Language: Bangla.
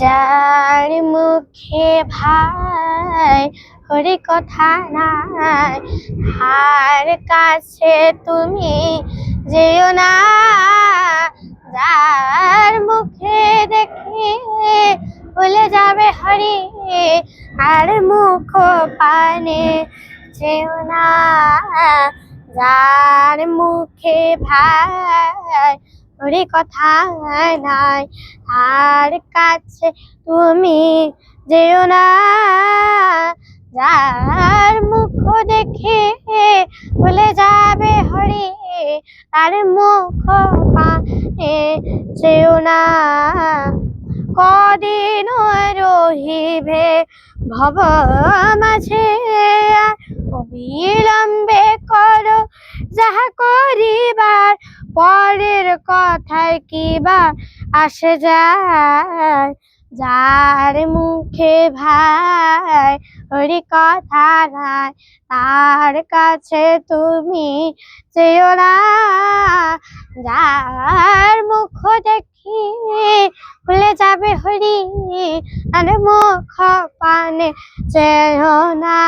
যার মুখে ভাই হরি কথা নাই, হার কাছে তুমি যেও না। যার মুখে দেখে ভুলে যাবে হরি, আর মুখ পানে যেও না। যার মুখে ভাই হরি কথা নাই, আর কাছে তুমি যেও না। যার মুখ দেখে ভুলে যাবে হরি, আর মুখ পানে যেও না। কদিন রহিবে ভব মাঝে, অবিলম্বে করো যাহা করিবার, পরের কথায় কিবা আসে যায়। যার মুখে ভাই হরি কথা নাই, তার কাছে তুমি যেও না। যার মুখ দেখি ভুলে যাবে হরি, আর মুখ পানে যেও না।